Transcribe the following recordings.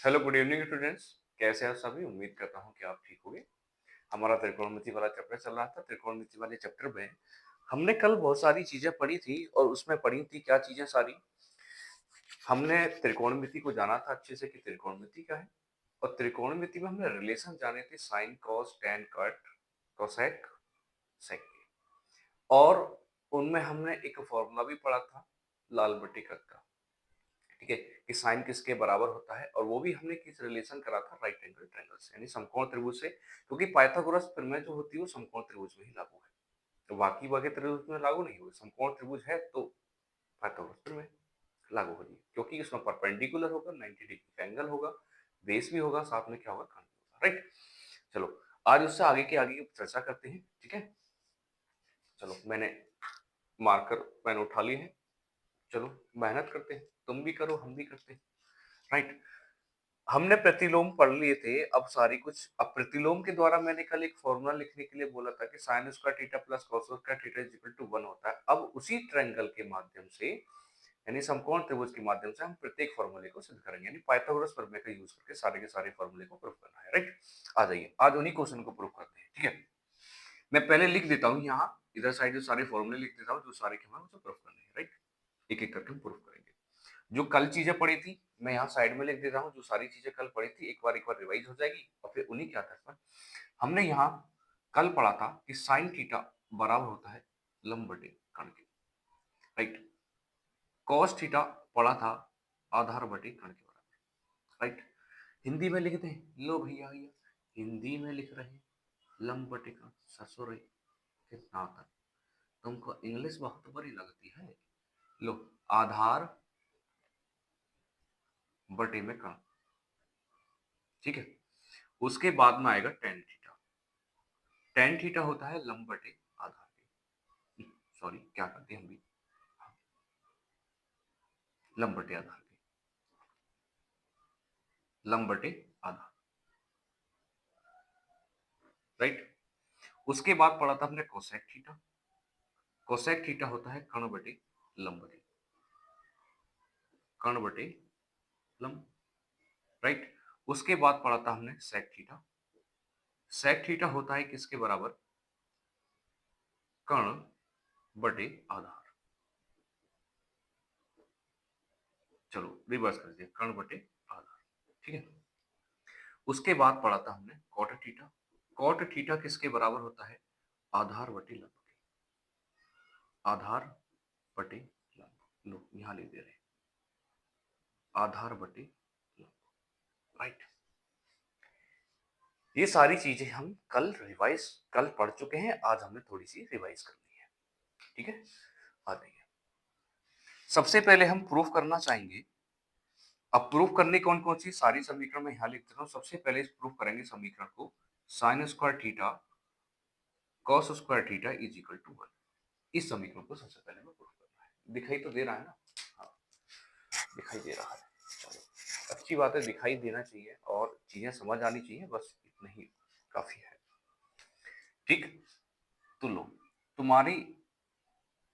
Hello good evening students. कैसे हैं सभी? उम्मीद करता हूँ कि आप ठीक होंगे। हमारा त्रिकोणमिति वाला चैप्टर चल रहा था। त्रिकोणमिति वाले चैप्टर में हमने कल बहुत सारी चीजें पढ़ी थी और उसमें पढ़ी थी क्या चीजें सारी। हमने त्रिकोणमिति को जाना था अच्छे से कि त्रिकोणमिति क्या है, और त्रिकोणमिति में हमने रिलेशन जाने थे sine cos tan cot cosec sec के, और उनमें हमने एक फॉर्मूला भी पढ़ा था लाल बट्टी का। ठीक है, कि साइन किसके बराबर होता है, और वो भी हमने किस रिलेशन करा था, राइट एंगल ट्रायंगल से, यानी समकोण त्रिभुज से, क्योंकि पाइथागोरस प्रमेय जो होती है वो समकोण त्रिभुज में ही लागू है, तो बाकी वगैरह त्रिभुज में लागू नहीं होगी। समकोण त्रिभुज है तो पाइथागोरस प्रमेय लागू होगी, क्योंकि इसमें परपेंडिकुलर होगा, 90 डिग्री का एंगल होगा, बेस भी होगा, साथ में क्या होगा, कर्ण भी होगा, राइट। चलो आज उससे आगे की चर्चा करते हैं। ठीक है, चलो मैंने मार्कर पेन उठा ली है, चलो मेहनत करते हैं, तुम भी करो हम भी करते हैं, राइट। हमने प्रतिलोम पढ़ लिए थे। अब सारी कुछ, अब प्रतिलोम के द्वारा मैंने कल एक फॉर्मूला लिखने के लिए बोला था कि sine square theta plus cos square theta is equal to 1 होता है। अब उसी ट्रायंगल के माध्यम से, यानी समकोण त्रिभुज के माध्यम से, हम प्रत्येक फॉर्मूले को सिद्ध करेंगे, यानी पाइथागोरस प्रमेय का यूज करके सारे के सारे फॉर्मूले को प्रूव करना है, राइट। आ जाइए आज उन्हीं क्वेश्चन को प्रूव करते हैं। ठीक है, मैं पहले लिख देता हूँ यहाँ, इधर साइड जो सारे फॉर्मूले लिख देता हूँ, जो सारे के हमें प्रूव करने हैं, राइट। एक एक करके हम प्रूव करेंगे। जो कल चीजें पढ़ी थी मैं यहाँ साइड में लिख देता हूँ, जो सारी चीजें कल पढ़ी थी एक बार रिवाइज हो जाएगी, और फिर उन्हीं के आधार पर हमने यहाँ कल पढ़ा था कि साइन थीटा बराबर होता है लंब बटे कर्ण के, राइट। कॉस थीटा पढ़ा था आधार बटे कर्ण के बराबर, राइट। हिंदी में लिखते हैं, लो भैया भैया हिंदी में लिख रहे हैं लंब बटे कर्ण। ससुर कितना आता है, तुमको इंग्लिश बहुत बड़ी लगती है। लो, आधार बटे में कर्ण, ठीक है। उसके बाद में आएगा टेन थीटा। टेन थीटा होता है लंब बटे आधार के, सॉरी क्या करते हैं हम भी, लंब बटे आधार के, लंब बटे आधार, राइट। उसके बाद पढ़ा था हमने कोसेक थीटा। कोसेक थीटा होता है कर्ण बटे लंब बटे, कर्ण बटे लंब, राइट। उसके बाद पढ़ा था हमने सेक थीटा। सेक थीटा होता है किसके बराबर, कर्ण बटे आधार। चलो रिवर्स कर दिया, कर्ण बटे आधार, ठीक है। उसके बाद पढ़ा था हमने कॉट थीटा। कॉट थीटा किसके बराबर होता है, आधार बटे लंब के, आधार बटे लंब। लो यहां लिख दे रहे हैं आधार बटे लंब, राइट। ये सारी चीजें हम कल पढ़ चुके हैं, आज हमें थोड़ी सी रिवाइज करनी है, ठीक है। आ जाइए, सबसे पहले हम प्रूफ करना चाहेंगे। अब प्रूफ करने कौन कौन सी सारी समीकरण में यहां लिख देता हूं। सबसे पहले प्रूफ करेंगे समीकरण को, sine square theta cos square theta is equal to 1। इस समीकरण को सबसे पहले में प्रूफ करना है। दिखाई तो दे रहा है ना? हाँ, दिखाई दे रहा है। चलो अच्छी बात है, दिखाई देना चाहिए और चीजें समझ आनी चाहिए, बस इतना ही काफी है, ठीक। तो लो, तुम्हारी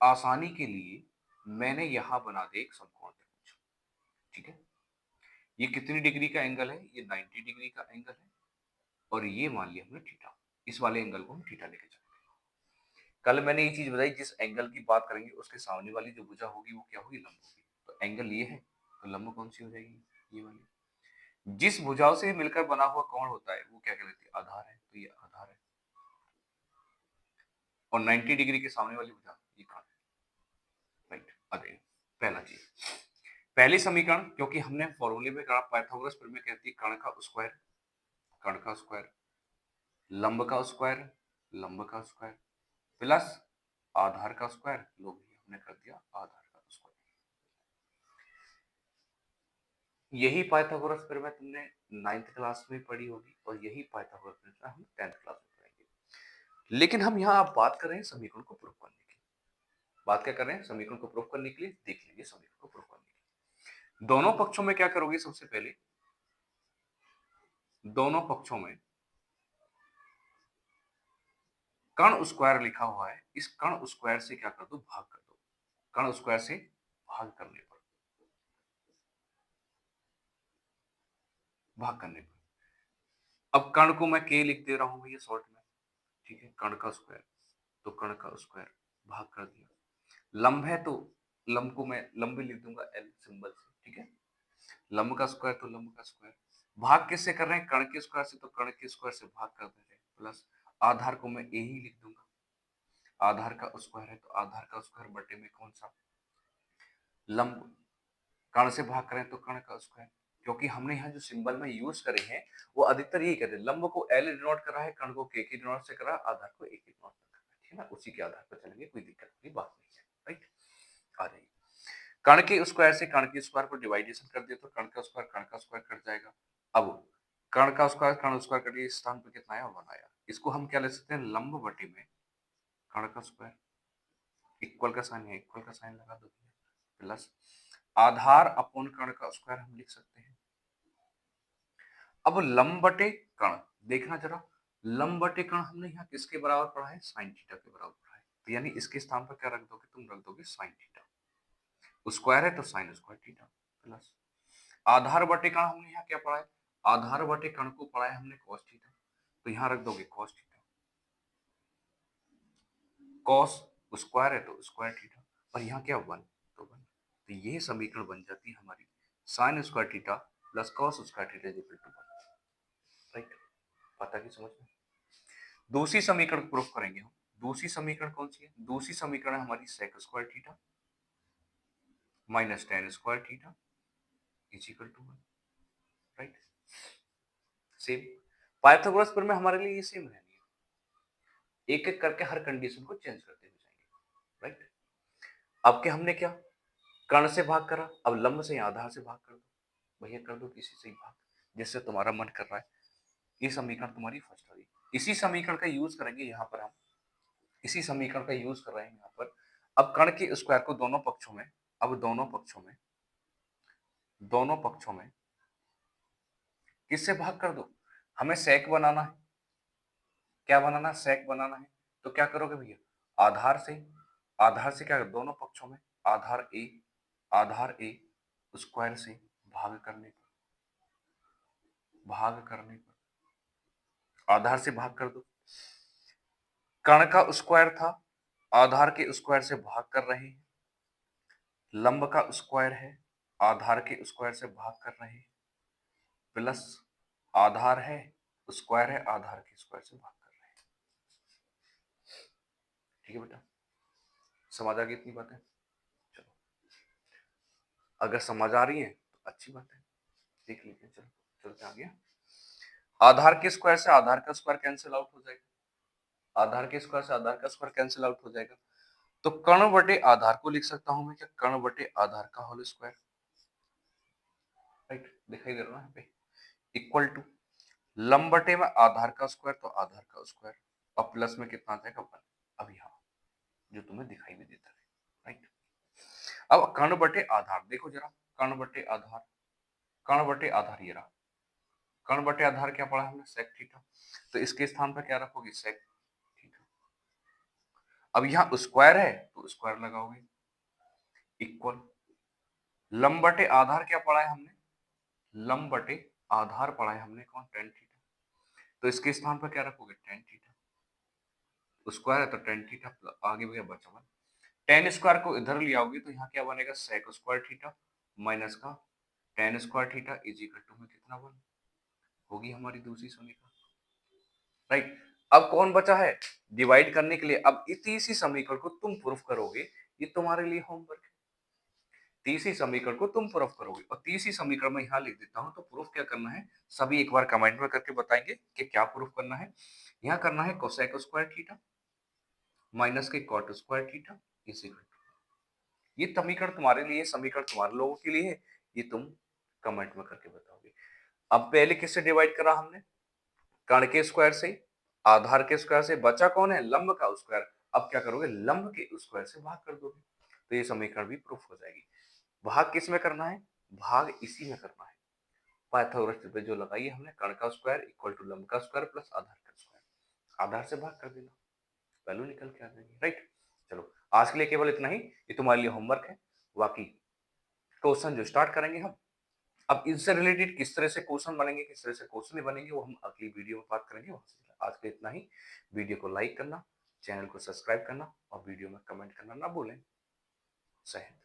आसानी के लिए मैंने यहां बना दे एक समकोण त्रिभुज, ठीक है। ये कितनी डिग्री का एंगल है, ये 90 डिग्री का एंगल है, और ये मान लिया हमने थीटा। इस वाले एंगल को हम थीटा लेके चलते हैं। कल मैंने ये चीज बताई, जिस एंगल की बात करेंगे उसके सामने वाली जो भुजा होगी वो क्या होगी, लंब होगी। तो एंगल ये है, तो लंब कौन सी हो जाएगी, ये वाली। जिस भुजाओं से मिलकर बना हुआ कोण होता है वो क्या कहलाती है, आधार है, तो ये आधार है। और 90 डिग्री के सामने वाली भुजा ये कर्ण है, राइट। अगेन पहला चीज, पहली समीकरण, क्योंकि हमने फॉर्मूले में कहा पाइथागोरस प्रमेय कहती है कर्ण का स्क्वायर, कर्ण का स्क्वायर, लंब का स्क्वायर, लंब का स्क्वायर, प्लस आधार का स्क्वायर। लो भी हमने कर दिया आधार का स्क्वायर। यही पाइथागोरस प्रमेय तुमने 9th क्लास में पढ़ी होगी, और यही पाइथागोरस प्रमेय हम 10th क्लास में पढ़ेंगे। लेकिन हम यहाँ आप बात कर रहे हैं समीकरण को प्रूव करने की। बात क्या कर रहे हैं, समीकरण को प्रूव करने के लिए। देख लीजिए समीकरण को प्रूव करने के लिए दोनों पक्षों में क्या करोगे, सबसे पहले दोनों पक्षों में कर्ण स्क्वायर लिखा हुआ है, इस कर्ण स्क्वायर से क्या कर दो, भाग कर दो। कर्ण स्क्वायर से भाग करने पर भाग करने पर। अब कर्ण को मैं k लिख दे रहा हूं भैया शॉर्ट में, ठीक है, कर्ण का स्क्वायर, तो कर्ण का स्क्वायर भाग कर दिया। लंब है तो लंब को मैं लंब भी लिख दूंगा l सिंबल से, ठीक है, लंब का स्क्वायर तो लंब का स्क्वायर। भाग किससे कर रहे हैं, कर्ण के स्क्वायर से, तो कर्ण के स्क्वायर से भाग कर दे रहे हैं, प्लस आधार को मैं a ही लिख दूंगा, आधार का स्क्वायर है तो आधार का स्क्वायर बटे में कौन सा, लंब, कर्ण से भाग करें तो कर्ण का स्क्वायर, क्योंकि हमने यहाँ जो सिंबल में यूज करे हैं वो अधिकतर यही कहते हैं, लंब को एल डिनोट कर रहा है, कर्ण को के की डिनोट से कर रहा है, आधार को एक डिनोट कर रहा है, ठीक है ना, उसी के आधार पर चलेंगे, कोई दिक्कत वाली बात नहीं है, राइट। आ जाइए, कर्ण के स्क्वायर से कर्ण के स्क्वायर को डिवाइडेशन कर दिया तो कर्ण का स्क्वायर कट जाएगा। अब कर्ण स्क्वायर कटिए, इस स्थान पर कितना आया, 1 आया। इसको हम क्या ले सकते हैं, लंब बटे में कर्ण का स्क्वायर, इक्वल का साइन है, इक्वल का साइन लगा दो, प्लस आधार अपॉन कर्ण का स्क्वायर हम लिख सकते हैं। अब लंब बटे कर्ण देखना जरा, लंब बटे कर्ण हमने यहाँ किसके बराबर पढ़ा है, साइन थीटा के बराबर पढ़ा है, तो यानी इसके स्थान पर क्या रख दोगे, तुम रख दोगे साइन थीटा, स्क्वायर है तो साइन स्क्वायर थीटा, प्लस आधार बटे कर्ण हमने यहाँ क्या पढ़ा है, आधार बटे कर्ण को पढ़ा है हमने cos थीटा, तो यहाँ रख दोगे cos थीटा, cos स्क्वायर है तो स्क्वायर थीटा, और यहाँ क्या 1 तो 1, तो ये समीकरण बन जाती है हमारी sine square theta plus cos square theta equal to 1, right. पता की समझ में। दूसरी समीकरण प्रूफ करेंगे हम, दूसरी समीकरण कौन सी है, दूसरी समीकरण हमारी sec square theta minus tan square theta is equal to 1, right. Same Pythagoras पर में हमारे लिए ये सेम रहनी है, एक एक करके हर कंडीशन को चेंज करते हुए जाएंगे, राइट। अब क्या हमने क्या, कर्ण से भाग करा, अब लंब से या आधार से भाग कर दो, भैया कर दो किसी से ही भाग, जिससे तुम्हारा मन कर रहा है। ये समीकरण तुम्हारी फर्स्ट होगी, इसी समीकरण का यूज करेंगे यहाँ पर हम, इसी समीकरण का यूज कर रहे हैं यहाँ पर। अब कर्ण के स्क्वायर को दोनों पक्षों में, अब दोनों पक्षों में किससे भाग कर दो, हमें सेक बनाना है, क्या बनाना है, सेक बनाना है, तो क्या करोगे भैया, आधार से क्या करो, दोनों पक्षों में आधार ए स्क्वायर से भाग करने पर आधार से भाग कर दो, कर्ण का स्क्वायर था, आधार के स्क्वायर से भाग कर रहे हैं, लंब का स्क्वायर है, आधार के स्क्वायर से भाग कर रहे हैं, प्लस आधार है स्क्वायर है, आधार के स्क्वायर से भाग कर रहे हैं, ठीक है बेटा, समझ आ गई इतनी बातें, चलो अगर समझ आ रही है तो अच्छी बात है, देख लीजिए, चलो चलते आगे। आधार के स्क्वायर से आधार का स्क्वायर कैंसिल आउट हो जाएगा, आधार के स्क्वायर से आधार का स्क्वायर कैंसिल आउट हो जाएगा, तो कर्ण बटे आधार को लिख सकता हूं मैं क्या, कर्ण बटे आधार का होल स्क्वायर, राइट, दिखाई दे रहा है यहाँ पे, इक्वल टू लंब बटे में आधार का स्क्वायर तो आधार का स्क्वायर, और प्लस में कितना आ जाएगा 1, अब यहाँ जो तुम्हें दिखाई भी देता है, राइट। अब कर्ण बटे आधार देखो जरा, कर्ण बटे आधार, कर्ण बटे आधार ये रहा, कर्ण बटे आधार क्या पढ़ा हमने, सेक थीटा, तो इसके स्थान पर क्या रखोगे, सेक थीटा। अब यहाँ स्क्वायर है तो स्क्वायर लगाओगे, इक्वल लंब बटे आधार क्या पढ़ा है हमने, लंब बटे आधार पढ़ा है हमने कौन, टेन थीटा, तो इसके स्थान पर क्या रखोगे, टेन थीटा, स्क्वायर है तो टेन थीटा, आगे भैया बचा हुआ, टेन स्क्वायर को इधर ले आओगे तो यहाँ क्या बनेगा, सेक स्क्वायर थीटा माइनस का tan square theta is equal to में कितना 1 होगी हमारी दूसरी समीकरण, राइट। अब कौन बचा है डिवाइड करने के लिए, अब इसी समीकरण को तुम प्रूफ करोगे, ये तुम्हारे लिए होमवर्क है, तीसरी समीकरण को तुम प्रूफ करोगे, और तीसरी समीकरण में यहाँ लिख देता हूं, तो प्रूफ क्या करना है सभी एक बार कमेंट में करके बताएंगे कि क्या प्रूफ करना है। यहाँ करना है कोसेक स्क्वायर थीटा माइनस के cot square theta is equal to, ये समीकरण तुम्हारे लिए, समीकरण तुम्हारे लोगों के लिए है, ये तुम कमेंट में करके बताओगे। अब पहले किससे डिवाइड करा हमने, कर्ण के स्क्वायर से, आधार के स्क्वायर से, बचा कौन है, लंब का स्क्वायर, अब क्या करोगे, लंब के स्क्वायर से भाग कर दोगे, तो ये समीकरण भी प्रूफ हो जाएगी। भाग किस में करना है, भाग इसी में करना है, पाइथागोरस थ्योरम जो लगाई है हमने, कर्ण का स्क्वायर इक्वल टू लंब का स्क्वायर प्लस आधार का स्क्वायर, आधार से भाग कर देना, वैल्यू निकल के आ जाएगी, राइट। चलो आज के लिए केवल इतना ही, ये तुम्हारे लिए होमवर्क है, बाकी क्वेश्चन जो स्टार्ट करेंगे हम अब इनसे रिलेटेड किस तरह से क्वेश्चन बनेंगे, किस तरह से क्वेश्चन नहीं बनेंगे, वो हम अगली वीडियो में बात करेंगे। आज के इतना ही। वीडियो को लाइक करना, चैनल को सब्सक्राइब करना और वीडियो में कमेंट करना ना भूलें। जय हिंद।